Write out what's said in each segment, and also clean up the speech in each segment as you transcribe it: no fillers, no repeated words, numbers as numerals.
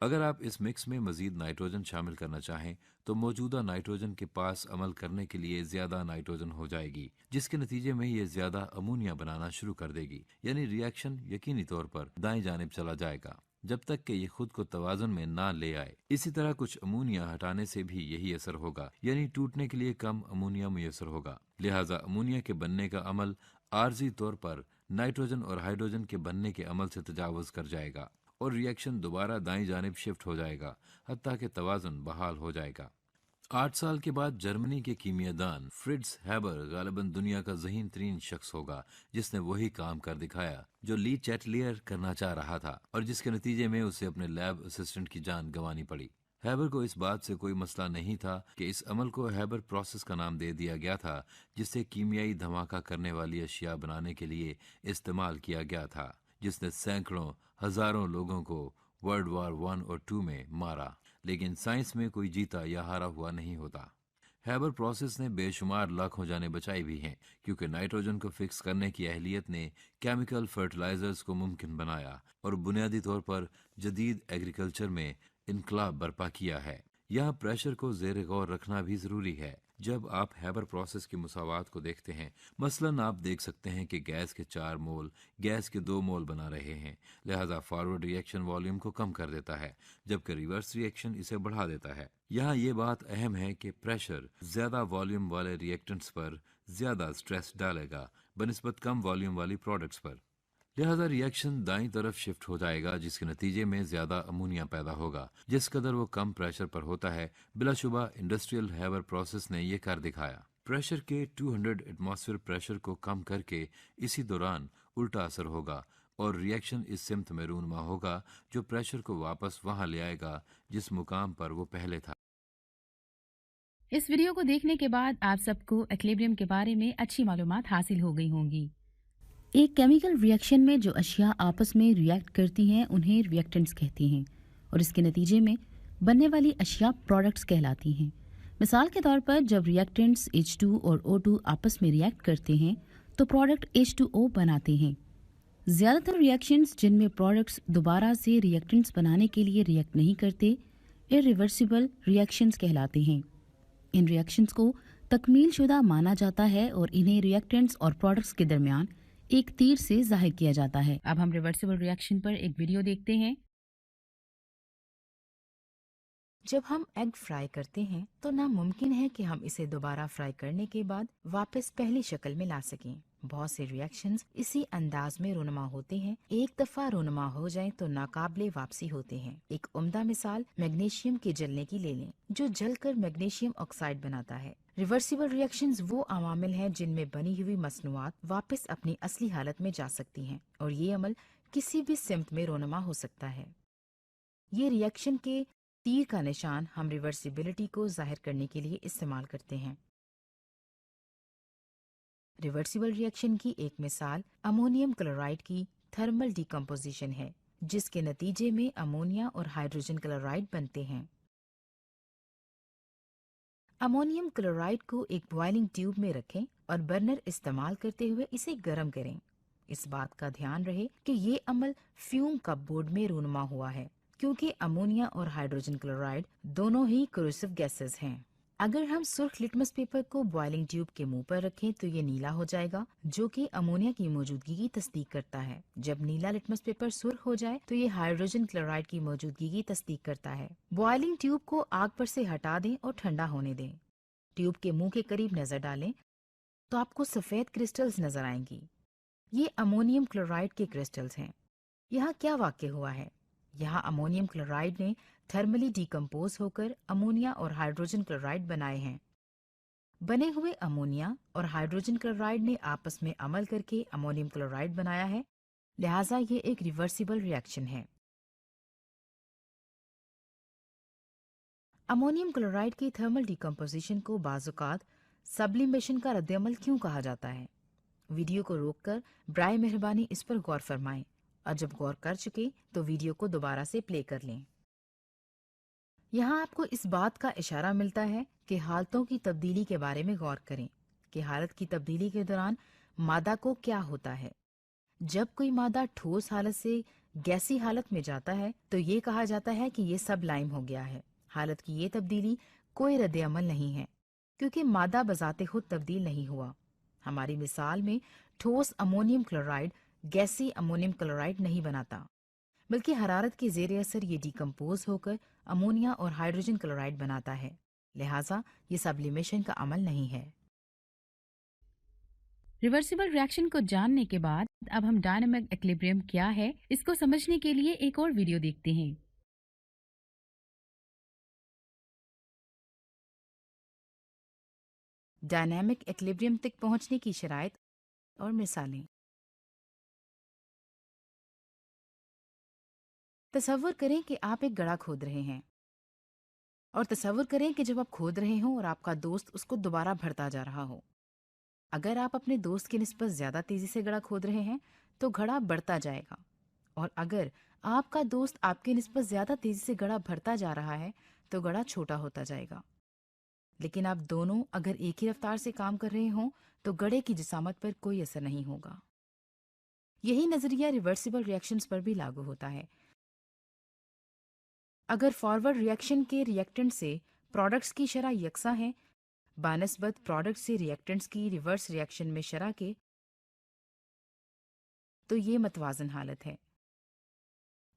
اگر آپ اس مکس میں مزید نائٹروجن شامل کرنا چاہیں تو موجودہ نائٹروجن کے پاس عمل کرنے کے لیے زیادہ نائٹروجن ہو جائے گی، جس کے نتیجے میں یہ زیادہ امونیا بنانا شروع کر دے گی، یعنی ری ایکشن یقینی طور پر دائیں جانب چلا جائے گا جب تک کہ یہ خود کو توازن میں نہ لے آئے۔ اسی طرح کچھ امونیا ہٹانے سے بھی یہی اثر ہوگا، یعنی ٹوٹنے کے لیے کم امونیا میسر ہوگا، لہٰذا امونیا کے بننے کا عمل عارضی طور پر نائٹروجن اور ہائیڈروجن کے بننے کے عمل سے تجاوز کر جائے گا اور ری ایکشن دوبارہ دائیں جانب شفٹ ہو جائے گا حتیٰ کہ توازن بحال ہو جائے گا۔ 8 سال کے بعد جرمنی کے کیمیا دان فریڈز ہیبر غالباً دنیا کا ذہین ترین شخص ہوگا جس نے وہی کام کر دکھایا جو لی چیٹلیئر کرنا چاہ رہا تھا اور جس کے نتیجے میں اسے اپنے لیب اسسٹنٹ کی جان گنوانی پڑی۔ ہیبر کو اس بات سے کوئی مسئلہ نہیں تھا کہ اس عمل کو ہیبر پروسیس کا نام دے دیا گیا تھا، جسے کیمیائی دھماکہ کرنے والی اشیاء بنانے کے لیے استعمال کیا گیا تھا، جس نے سینکڑوں ہزاروں لوگوں کو ورلڈ وار 1 اور 2 میں مارا، لیکن سائنس میں کوئی جیتا یا ہارا ہوا نہیں ہوتا۔ ہیبر پروسیس نے بے شمار لاکھوں جانیں بچائی بھی ہیں، کیونکہ نائٹروجن کو فکس کرنے کی اہلیت نے کیمیکل فرٹیلائزرز کو ممکن بنایا اور بنیادی طور پر جدید ایگریکلچر میں انقلاب برپا کیا ہے۔ یہاں پریشر کو زیر غور رکھنا بھی ضروری ہے۔ جب آپ ہیبر پروسیس کی مساوات کو دیکھتے ہیں، مثلاً آپ دیکھ سکتے ہیں کہ گیس کے 4 مول گیس کے 2 مول بنا رہے ہیں، لہذا فارورڈ ری ایکشن والیوم کو کم کر دیتا ہے جبکہ ریورس ری ایکشن اسے بڑھا دیتا ہے۔ یہاں یہ بات اہم ہے کہ پریشر زیادہ والیوم والے ری ایکٹنٹس پر زیادہ سٹریس ڈالے گا بنسبت کم والیوم والی پروڈکٹس پر، لہذا ری ایکشن دائیں طرف شفٹ ہو جائے گا، جس کے نتیجے میں زیادہ امونیا پیدا ہوگا۔ جس قدر وہ کم پریشر پر ہوتا ہے، بلا شبہ انڈسٹریل ہیبر پروسیس نے یہ کر دکھایا۔ پریشر کے 200 ایٹماسفیئر پریشر کو کم کر کے اسی دوران الٹا اثر ہوگا اور ری ایکشن اس سمت میں رونما ہوگا جو پریشر کو واپس وہاں لے آئے گا جس مقام پر وہ پہلے تھا۔ اس ویڈیو کو دیکھنے کے بعد آپ سب کو ایکلیبریم کے بارے میں اچھی معلومات حاصل ہو گئی ہوں گی۔ ایک کیمیکل ری ایکشن میں جو اشیاء آپس میں ری ایکٹ کرتی ہیں انہیں ری ایکٹنٹس کہتے ہیں، اور اس کے نتیجے میں بننے والی اشیاء پروڈکٹس کہلاتی ہیں۔ مثال کے طور پر جب ری ایکٹنٹس H2 اور O2 آپس میں ری ایکٹ کرتے ہیں تو پروڈکٹ H2O بناتے ہیں۔ زیادہ تر ری ایکشنز جن میں پروڈکٹس دوبارہ سے ری ایکٹنٹس بنانے کے لیے ری ایکٹ نہیں کرتے، irreversible ری ایکشنز کہلاتے ہیں۔ ان ری ایکشنز کو تکمیل شدہ مانا جاتا ہے اور انہیں ری ایکٹنٹس اور پروڈکٹس کے درمیان ایک تیر سے ظاہر کیا جاتا ہے۔ اب ہم ریورسیبل ری ایکشن پر ایک ویڈیو دیکھتے ہیں۔ جب ہم ایگ فرائی کرتے ہیں تو ناممکن ہے کہ ہم اسے دوبارہ فرائی کرنے کے بعد واپس پہلی شکل میں لا سکیں۔ بہت سے ری ایکشنز اسی انداز میں رونما ہوتے ہیں، ایک دفعہ رونما ہو جائیں تو ناقابل واپسی ہوتے ہیں۔ ایک عمدہ مثال میگنیشیم کے جلنے کی لے لیں، جو جل کر میگنیشیم آکسائڈ بناتا ہے۔ ریورسیبل ری ایکشنز وہ عوامل ہیں جن میں بنی ہوئی مصنوعات واپس اپنی اصلی حالت میں جا سکتی ہیں، اور یہ عمل کسی بھی سمت میں رونما ہو سکتا ہے۔ یہ ری ایکشن کے تیر کا نشان ہم ریورسیبلٹی کو ظاہر کرنے کے لیے استعمال کرتے ہیں۔ ریورسیبل ری ایکشن کی ایک مثال امونیم کلورائڈ کی تھرمل ڈیکمپوزیشن ہے، جس کے نتیجے میں امونیا اور ہائیڈروجن کلورائڈ بنتے ہیں۔ امونیم کلورائڈ کو ایک بوائلنگ ٹیوب میں رکھیں اور برنر استعمال کرتے ہوئے اسے گرم کریں۔ اس بات کا دھیان رہے کہ یہ عمل فیوم کپ بورڈ میں رونما ہوا ہے، کیونکہ امونیا اور ہائیڈروجن کلورائڈ دونوں ہی کروسیو گیسز ہیں۔ اگر ہم سرخ لٹمس پیپر کو بوائلنگ ٹیوب کے منہ پر رکھیں تو یہ نیلا ہو جائے گا، جو کہ امونیا کی موجودگی کی تصدیق کرتا ہے۔ جب نیلا لٹمس پیپر سرخ ہو جائے تو یہ ہائیڈروجن کلورائڈ کی موجودگی کی تصدیق کرتا ہے۔ بوائلنگ ٹیوب کو آگ پر سے ہٹا دیں اور ٹھنڈا ہونے دیں۔ ٹیوب کے منہ کے قریب نظر ڈالیں تو آپ کو سفید کرسٹلز نظر آئیں گی۔ یہ امونیم کلورائڈ کے کرسٹلز ہیں۔ یہاں کیا واقع ہوا ہے؟ یہاں امونیم کلورائڈ نے تھرملی ڈیکمپوز ہو کر امونیا اور ہائیڈروجن کلورائڈ بنائے ہیں۔ بنے ہوئے امونیا اور ہائیڈروجن کلورائڈ نے آپس میں عمل کر کے امونیم کلورائڈ بنایا ہے، لہٰذا یہ ایک ریورسیبل ری ایکشن ہے۔ امونیم کلورائڈ کی تھرمل ڈیکمپوزیشن کو بعض اوقات سبلیمیشن کا رد عمل کیوں کہا جاتا ہے؟ ویڈیو کو روک کر برائے مہربانی اس پر غور فرمائیں، اور جب غور کر چکے تو ویڈیو کو دوبارہ سے پلے کر لیں۔ یہاں آپ کو اس بات کا اشارہ ملتا ہے کہ حالتوں کی تبدیلی کے بارے میں غور کریں کہ حالت کی تبدیلی کے دوران مادہ کو کیا ہوتا ہے۔ جب کوئی مادہ ٹھوس حالت سے گیسی حالت میں جاتا ہے تو یہ کہا جاتا ہے کہ یہ سب لائم ہو گیا ہے۔ حالت کی یہ تبدیلی کوئی رد عمل نہیں ہے کیونکہ مادہ بذات خود تبدیل نہیں ہوا۔ ہماری مثال میں ٹھوس امونیم کلورائڈ گیسی امونیم کلورائڈ نہیں بناتا، بلکہ حرارت کے زیر اثر یہ ڈیکمپوز ہو کر امونیا اور ہائیڈروجن کلورائڈ بناتا ہے، لہٰذا یہ سبلیمیشن کا عمل نہیں ہے۔ ریورسیبل ریاکشن کو جاننے کے بعد اب ہم ڈائنامک ایکولیبریم کیا ہے اس کو سمجھنے کے لیے ایک اور ویڈیو دیکھتے ہیں۔ ڈائنامک ایکولیبریم تک پہنچنے کی شرائط اور مثالیں۔ تصور کریں کہ آپ ایک گڑھا کھود رہے ہیں، اور تصور کریں کہ جب آپ کھود رہے ہوں اور آپ کا دوست اس کو دوبارہ بھرتا جا رہا ہو۔ اگر آپ اپنے دوست کی نسبت زیادہ تیزی سے گڑھا کھود رہے ہیں تو گڑھا بڑھتا جائے گا، اور اگر آپ کا دوست آپ کی نسبت زیادہ تیزی سے گڑھا بھرتا جا رہا ہے تو گڑھا چھوٹا ہوتا جائے گا۔ لیکن آپ دونوں اگر ایک ہی رفتار سے کام کر رہے ہوں تو گڑھے کی جسامت پر کوئی اثر نہیں ہوگا۔ یہی نظریہ ریورسیبل ریئیکشنز پر بھی لاگو ہوتا ہے۔ اگر فارورڈ ریئیکشن کے ریئیکٹنٹ سے پروڈکٹس کی شرح یکساں ہے بانسبت پروڈکٹ سے ریئیکٹنٹس کی ریورس ریئیکشن میں شرح کے، تو یہ متوازن حالت ہے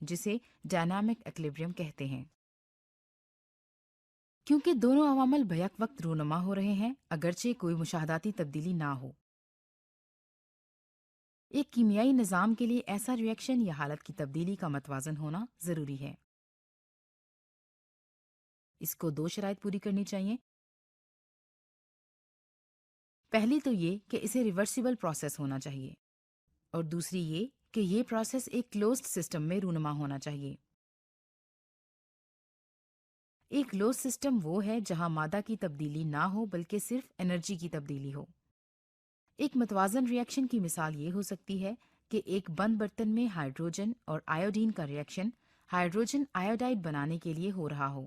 جسے ڈائنامک ایکولیبریم کہتے ہیں۔ کیونکہ دونوں عوامل بیک وقت رونما ہو رہے ہیں اگرچہ کوئی مشاہداتی تبدیلی نہ ہو۔ ایک کیمیائی نظام کے لیے ایسا ریئیکشن یا حالت کی تبدیلی کا متوازن ہونا ضروری ہے۔ اس کو دو شرائط پوری کرنی چاہیے۔ پہلی تو یہ کہ اسے ریورسیبل پروسیس ہونا چاہیے، اور دوسری یہ کہ یہ پروسیس ایک کلوزڈ سسٹم میں رونما ہونا چاہیے۔ ایک کلوزڈ سسٹم وہ ہے جہاں مادہ کی تبدیلی نہ ہو بلکہ صرف انرجی کی تبدیلی ہو۔ ایک متوازن ریئیکشن کی مثال یہ ہو سکتی ہے کہ ایک بند برتن میں ہائیڈروجن اور آیوڈین کا ریئیکشن ہائیڈروجن آیوڈائڈ بنانے کے لیے ہو رہا ہو۔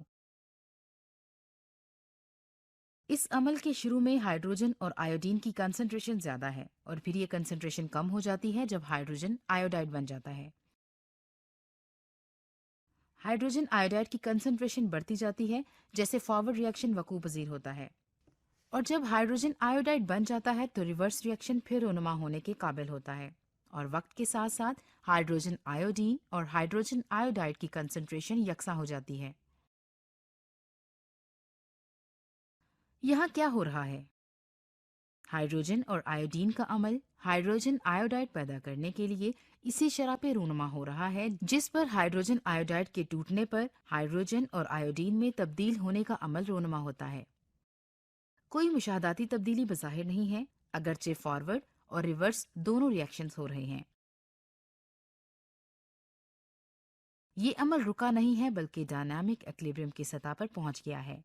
اس عمل کے شروع میں ہائیڈروجن اور آیوڈین کی کنسنٹریشن زیادہ ہے، اور پھر یہ کنسنٹریشن کم ہو جاتی ہے جب ہائیڈروجن آیوڈائڈ بن جاتا ہے۔ ہائیڈروجن آیوڈائڈ کی کنسنٹریشن بڑھتی جاتی ہے جیسے فارورڈ ریئیکشن وقوع پذیر ہوتا ہے، اور جب ہائیڈروجن آیوڈائڈ بن جاتا ہے تو ریورس ریئیکشن پھر رونما ہونے کے قابل ہوتا ہے، اور وقت کے ساتھ ساتھ ہائیڈروجن آیوڈین اور ہائیڈروجن آیوڈائڈ کی کنسنٹریشن یکساں ہو جاتی ہے۔ یہاں کیا ہو رہا ہے؟ ہائیڈروجن اور آیوڈین کا عمل ہائیڈروجن آیوڈائڈ پیدا کرنے کے لیے اسی شرح پہ رونما ہو رہا ہے جس پر ہائیڈروجن آیوڈائڈ کے ٹوٹنے پر ہائیڈروجن اور آیوڈین میں تبدیل ہونے کا عمل رونما ہوتا ہے۔ کوئی مشاہداتی تبدیلی بظاہر نہیں ہے اگرچہ فارورڈ اور ریورس دونوں ریئیکشنز ہو رہے ہیں۔ یہ عمل رکا نہیں ہے بلکہ ڈائنامک ایکولیبریم کی سطح پر پہنچ گیا ہے۔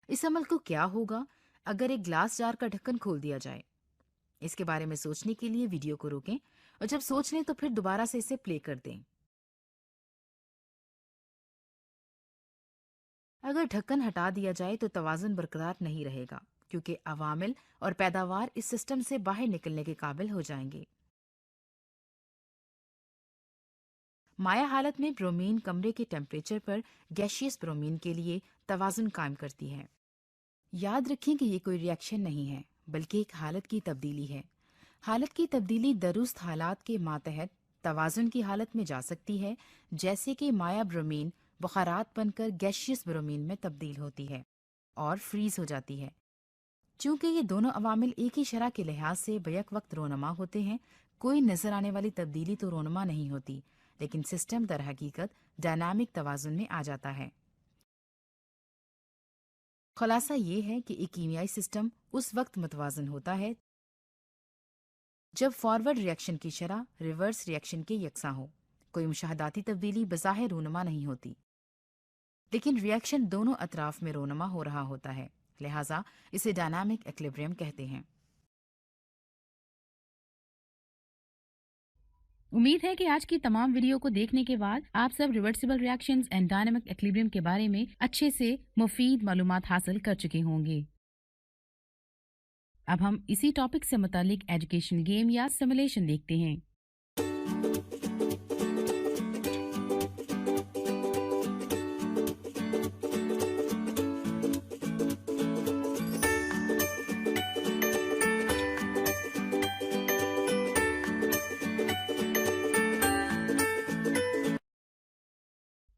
اس عمل کو کیا ہوگا اگر ایک گلاس جار کا ڈھکن کھول دیا جائے؟ اس کے بارے میں سوچنے کے لیے ویڈیو کو روکیں، اور جب سوچ لیں تو پھر دوبارہ سے اسے پلے کر دیں۔ اگر ڈھکن ہٹا دیا جائے تو توازن برقرار نہیں رہے گا کیونکہ عوامل اور پیداوار اس سسٹم سے باہر نکلنے کے قابل ہو جائیں گے۔ مائع حالت میں برومین کمرے کے ٹیمپریچر پر گیشیس برومین کے لیے توازن قائم کرتی ہے۔ یاد رکھیں کہ یہ کوئی ریئیکشن نہیں ہے بلکہ ایک حالت کی تبدیلی ہے۔ حالت کی تبدیلی درست حالات کے ماتحت توازن کی حالت میں جا سکتی ہے، جیسے کہ مائع برومین بخارات بن کر گیشیس برومین میں تبدیل ہوتی ہے اور فریز ہو جاتی ہے۔ چونکہ یہ دونوں عوامل ایک ہی شرح کے لحاظ سے بیک وقت رونما ہوتے ہیں، کوئی نظر آنے والی تبدیلی تو رونما نہیں ہوتی، لیکن سسٹم در حقیقت ڈائنامک توازن میں آ جاتا ہے۔ خلاصہ یہ ہے کہ ایک کیمیائی سسٹم اس وقت متوازن ہوتا ہے جب فارورڈ ریئیکشن کی شرح ریورس ریئیکشن کے یکساں ہو۔ کوئی مشاہداتی تبدیلی بظاہر رونما نہیں ہوتی، لیکن ریئیکشن دونوں اطراف میں رونما ہو رہا ہوتا ہے، لہٰذا اسے ڈائنامک ایکولیبریم کہتے ہیں۔ امید ہے کہ آج کی تمام ویڈیو کو دیکھنے کے بعد آپ سب reversible reactions and dynamic equilibrium کے بارے میں اچھے سے مفید معلومات حاصل کر چکے ہوں گے۔ اب ہم اسی ٹاپک سے متعلق ایجوکیشن گیم یا سیمولیشن دیکھتے ہیں۔